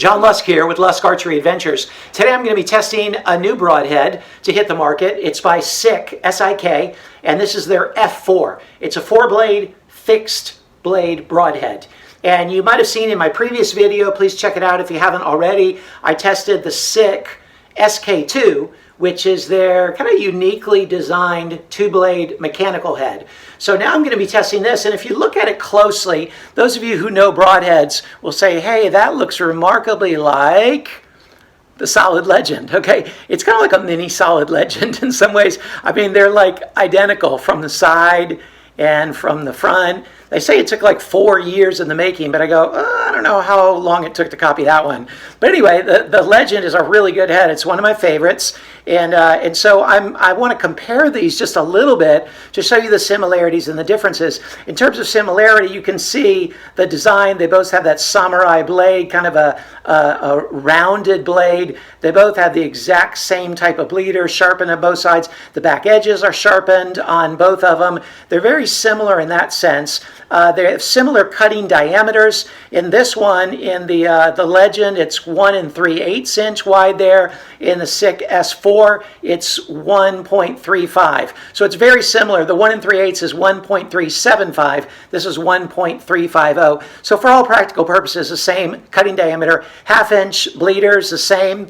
John Lusk here with Lusk Archery Adventures. Today I'm going to be testing a new broadhead to hit the market. It's by SIK, S-I-K, and this is their F4. It's a 4-blade, fixed blade broadhead. And you might have seen in my previous video, please check it out if you haven't already, I tested the SIK SK2, which is their kind of uniquely designed 2-blade mechanical head. So now I'm going to be testing this, and if you look at it closely, those of you who know broadheads will say, hey, that looks remarkably like the Solid Legend, okay? It's kind of like a mini Solid Legend in some ways. I mean, they're like identical from the side and from the front. They say it took like 4 years in the making, but I go, I don't know how long it took to copy that one. But anyway, the Legend is a really good head. It's one of my favorites. And so I want to compare these just a little bit to show you the similarities and the differences. In terms of similarity, you can see the design. They both have that samurai blade, kind of a rounded blade. They both have the exact same type of bleeder, sharpened on both sides. The back edges are sharpened on both of them. They're very similar in that sense. They have similar cutting diameters. In this one, in the Legend, it's 1 3/8 inch wide there. In the SIK S4, it's 1.35. So it's very similar. The 1 3/8 is 1.375. This is 1.350. So for all practical purposes, the same cutting diameter. 1/2 inch bleeders, the same.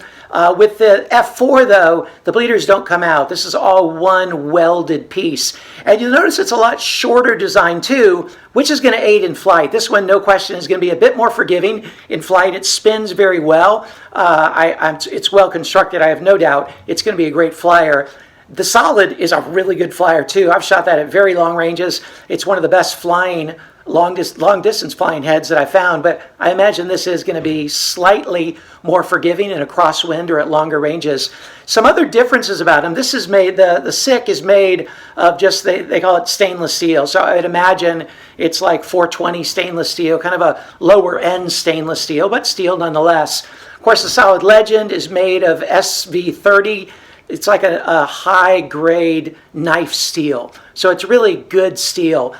With the F4, though, the bleeders don't come out. This is all one welded piece. And you'll notice it's a lot shorter design, too, which is going to aid in flight. This one, no question, is going to be a bit more forgiving in flight. It spins very well. It's well constructed. I have no doubt it's going to be a great flyer. The Solid is a really good flyer, too. I've shot that at very long ranges. It's one of the best flying long distance flying heads that I found, but I imagine this is going to be slightly more forgiving in a crosswind or at longer ranges. Some other differences about them. This is made, the SIK is made of just, they call it stainless steel. So I'd imagine it's like 420 stainless steel, kind of a lower end stainless steel, but steel nonetheless. Of course, the Solid Legend is made of SV30. It's like a high-grade knife steel. So it's really good steel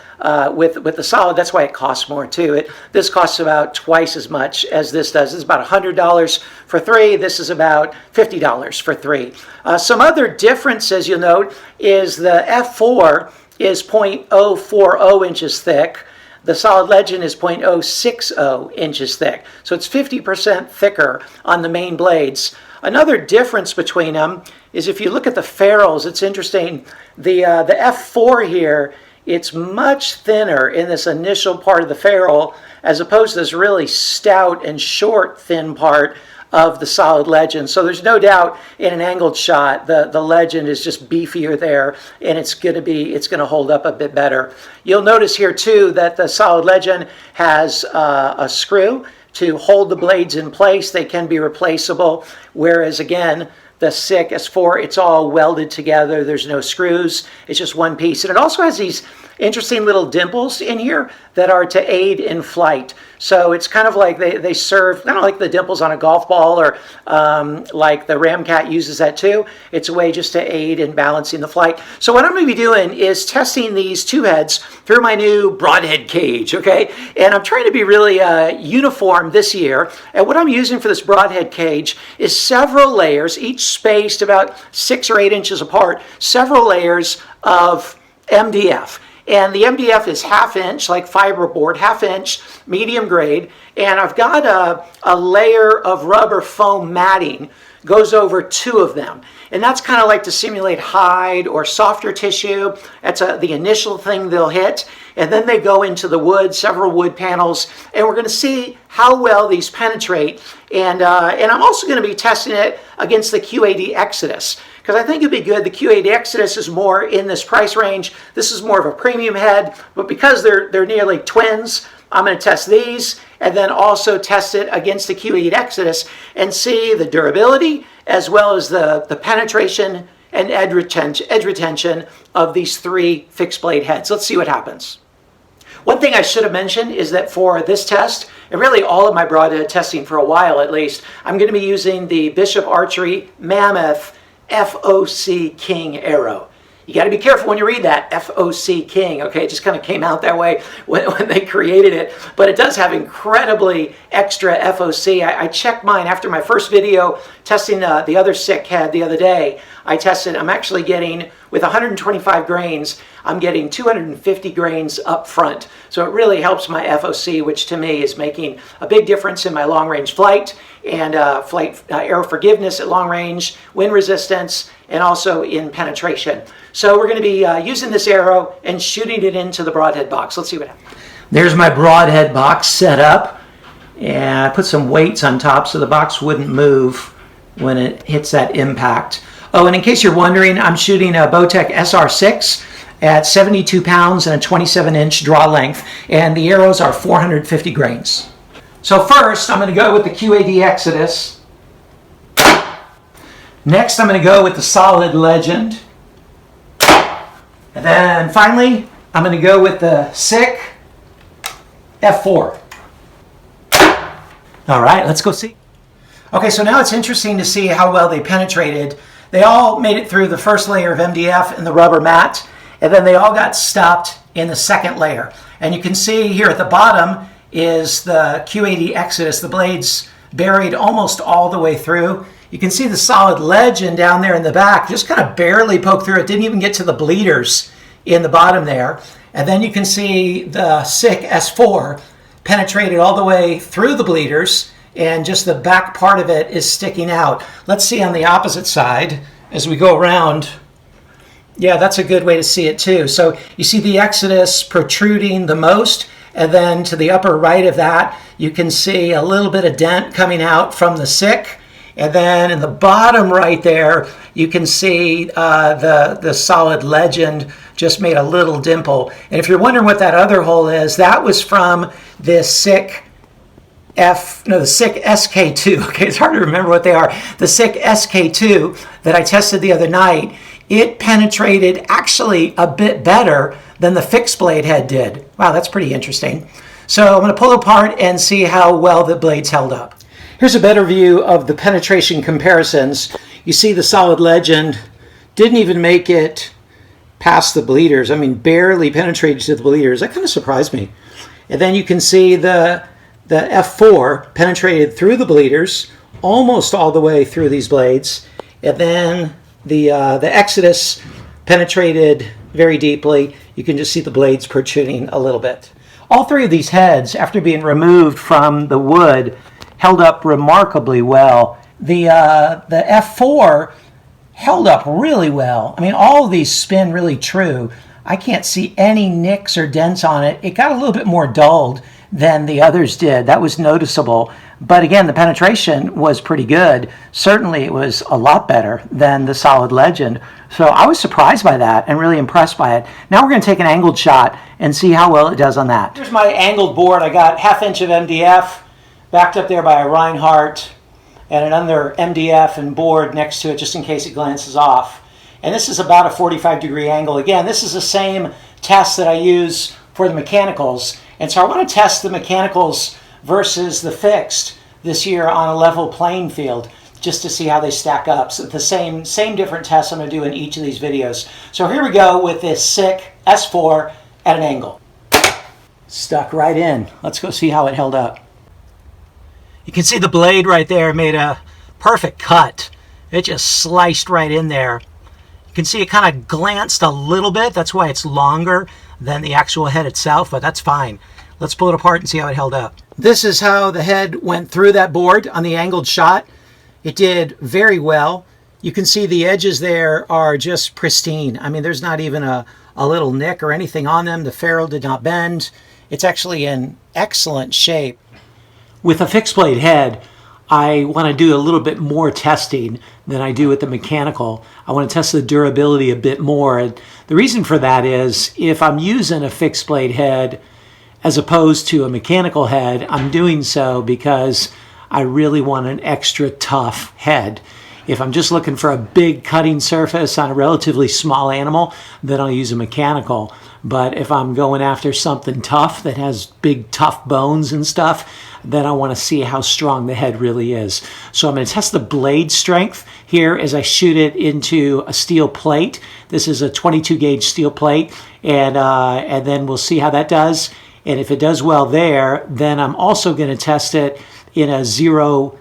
with the Solid. That's why it costs more, too. This costs about twice as much as this does. It's about $100 for 3. This is about $50 for 3. Some other differences you'll note is the F4 is 0.040 inches thick. The Solid Legend is 0.060 inches thick. So it's 50% thicker on the main blades. Another difference between them is if you look at the ferrules, it's interesting. The F4 here, it's much thinner in this initial part of the ferrule as opposed to this really stout and short, thin part of the Solid Legend. So there's no doubt in an angled shot, the Legend is just beefier there, and it's going to hold up a bit better. You'll notice here too that the Solid Legend has a screw to hold the blades in place. They can be replaceable, whereas again, the SIK S4, it's all welded together. There's no screws. It's just one piece. And it also has these interesting little dimples in here that are to aid in flight. So it's kind of like they serve, kind of like the dimples on a golf ball, or like the Ramcat uses that too. It's a way just to aid in balancing the flight. So what I'm going to be doing is testing these two heads through my new broadhead cage, okay? And I'm trying to be really uniform this year. And what I'm using for this broadhead cage is several layers, each spaced about 6 or 8 inches apart, several layers of MDF. And the MDF is 1/2 inch, like fiberboard, 1/2 inch, medium grade. And I've got a layer of rubber foam matting, goes over 2 of them. And that's kind of like to simulate hide or softer tissue. That's the initial thing they'll hit. And then they go into the wood, several wood panels. And we're going to see how well these penetrate. And I'm also going to be testing it against the Q80 Exodus, because I think it'd be good. The Q80 Exodus is more in this price range. This is more of a premium head, but because they're nearly twins, I'm going to test these and then also test it against the Q80 Exodus and see the durability as well as the penetration and edge retention of these 3 fixed blade heads. Let's see what happens. One thing I should have mentioned is that for this test, and really all of my broadhead testing for a while at least, I'm going to be using the Bishop Archery Mammoth FOC King arrow. You got to be careful when you read that, FOC King, okay? It just kind of came out that way when they created it, but it does have incredibly extra FOC. I checked mine after my first video testing the other SIK head the other day. I tested, I'm actually getting, with 125 grains, I'm getting 250 grains up front. So it really helps my FOC, which to me is making a big difference in my long-range flight and flight arrow forgiveness at long range, wind resistance, and also in penetration. So we're going to be using this arrow and shooting it into the Broadhead box. Let's see what happens. There's my Broadhead box set up, and I put some weights on top so the box wouldn't move when it hits that impact. Oh, and in case you're wondering, I'm shooting a Bowtech SR6 at 72 pounds and a 27-inch draw length, and the arrows are 450 grains. So first, I'm going to go with the QAD Exodus. Next, I'm going to go with the Solid Legend. And then finally, I'm going to go with the SIK F4. All right, let's go see. Okay, so now it's interesting to see how well they penetrated. They all made it through the first layer of MDF and the rubber mat, and then they all got stopped in the second layer. And you can see here at the bottom is the QAD Exodus, the blades buried almost all the way through. You can see the Solid Legend down there in the back, just kind of barely poked through. It didn't even get to the bleeders in the bottom there. And then you can see the SIK S4 penetrated all the way through the bleeders, and just the back part of it is sticking out. Let's see on the opposite side as we go around. Yeah, that's a good way to see it too. So you see the Exodus protruding the most, and then to the upper right of that, you can see a little bit of dent coming out from the SIK. And then in the bottom right there, you can see the Solid Legend just made a little dimple. And if you're wondering what that other hole is, that was from the SIK SK2. Okay, it's hard to remember what they are. The SIK SK2 that I tested the other night, it penetrated actually a bit better than the fixed blade head did. Wow, that's pretty interesting. So I'm going to pull it apart and see how well the blades held up. Here's a better view of the penetration comparisons. You see the Solid Legend didn't even make it past the bleeders. I mean, barely penetrated to the bleeders. That kind of surprised me. And then you can see the F4 penetrated through the bleeders, almost all the way through these blades. And then the Exodus penetrated very deeply. You can just see the blades protruding a little bit. All three of these heads, after being removed from the wood, held up remarkably well. The F4 held up really well. I mean, all of these spin really true. I can't see any nicks or dents on it. It got a little bit more dulled than the others did. That was noticeable. But again, the penetration was pretty good. Certainly it was a lot better than the Solid Legend. So I was surprised by that and really impressed by it. Now we're going to take an angled shot and see how well it does on that. Here's my angled board. I got 1/2 inch of MDF backed up there by a Reinhardt and another MDF and board next to it just in case it glances off. And this is about a 45-degree angle. Again, this is the same test that I use for the mechanicals. And so I want to test the mechanicals versus the fixed this year on a level playing field just to see how they stack up. So the same different tests I'm going to do in each of these videos. So here we go with this SIK S4 at an angle. Stuck right in. Let's go see how it held up. You can see the blade right there made a perfect cut. It just sliced right in there. You can see it kind of glanced a little bit. That's why it's longer than the actual head itself, but that's fine. Let's pull it apart and see how it held up. This is how the head went through that board on the angled shot. It did very well. You can see the edges there are just pristine. I mean, there's not even a little nick or anything on them. The ferrule did not bend. It's actually in excellent shape. With a fixed blade head, I want to do a little bit more testing than I do with the mechanical. I want to test the durability a bit more. And the reason for that is if I'm using a fixed blade head as opposed to a mechanical head, I'm doing so because I really want an extra tough head. If I'm just looking for a big cutting surface on a relatively small animal, then I'll use a mechanical. But if I'm going after something tough that has big tough bones and stuff, then I want to see how strong the head really is. So I'm going to test the blade strength here as I shoot it into a steel plate. This is a 22 gauge steel plate, and then we'll see how that does. And if it does well there, then I'm also going to test it in a zero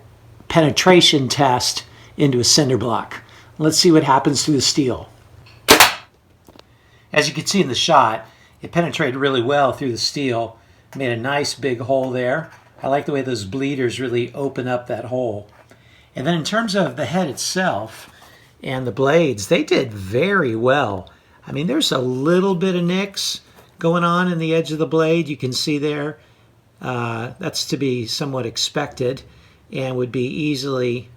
penetration test into a cinder block. Let's see what happens through the steel. As you can see in the shot, it penetrated really well through the steel. Made a nice big hole there. I like the way those bleeders really open up that hole. And then in terms of the head itself and the blades, they did very well. I mean, there's a little bit of nicks going on in the edge of the blade. You can see there. That's to be somewhat expected and would be easily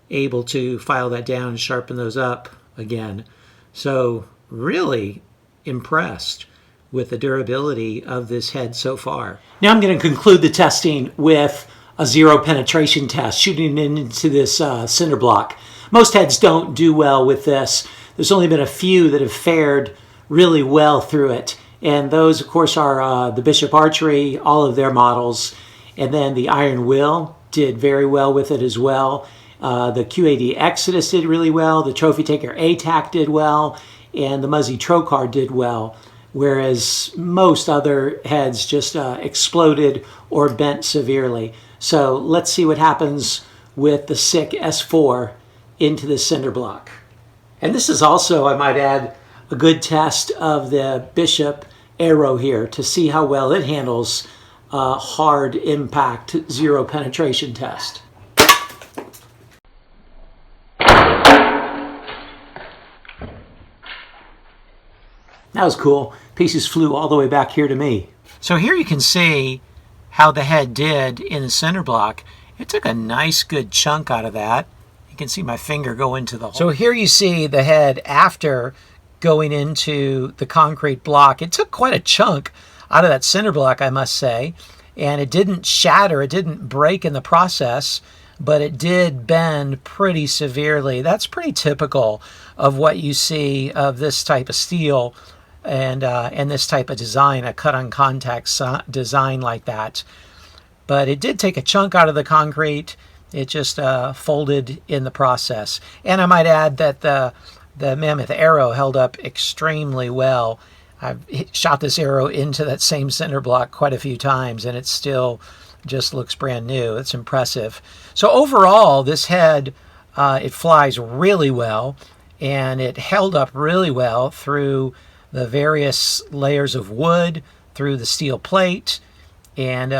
able to file that down and sharpen those up again. So really impressed with the durability of this head so far. Now I'm going to conclude the testing with a zero penetration test, shooting into this cinder block. Most heads don't do well with this. There's only been a few that have fared really well through it. And those, of course, are the Bishop Archery, all of their models. And then the Iron Will did very well with it as well. The QAD Exodus did really well. The Trophy Taker ATAC did well. And the Muzzy Trocar did well. Whereas most other heads just exploded or bent severely. So let's see what happens with the SIK S4 into the cinder block. And this is also, I might add, a good test of the Bishop arrow here to see how well it handles a hard impact zero penetration test. That was cool. Pieces flew all the way back here to me. So here you can see how the head did in the cinder block. It took a nice good chunk out of that. You can see my finger go into the hole. So here you see the head after going into the concrete block. It took quite a chunk out of that cinder block, I must say. And it didn't shatter, it didn't break in the process, but it did bend pretty severely. That's pretty typical of what you see of this type of steel and this type of design, a cut-on-contact design like that. But it did take a chunk out of the concrete. It just folded in the process. And I might add that the Mammoth arrow held up extremely well. I've shot this arrow into that same cinder block quite a few times, and it still just looks brand new. It's impressive. So overall, this head, it flies really well, and it held up really well through the various layers of wood, through the steel plate, and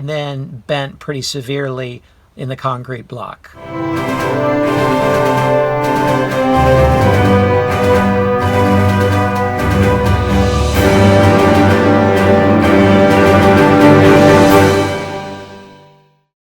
then bent pretty severely in the concrete block.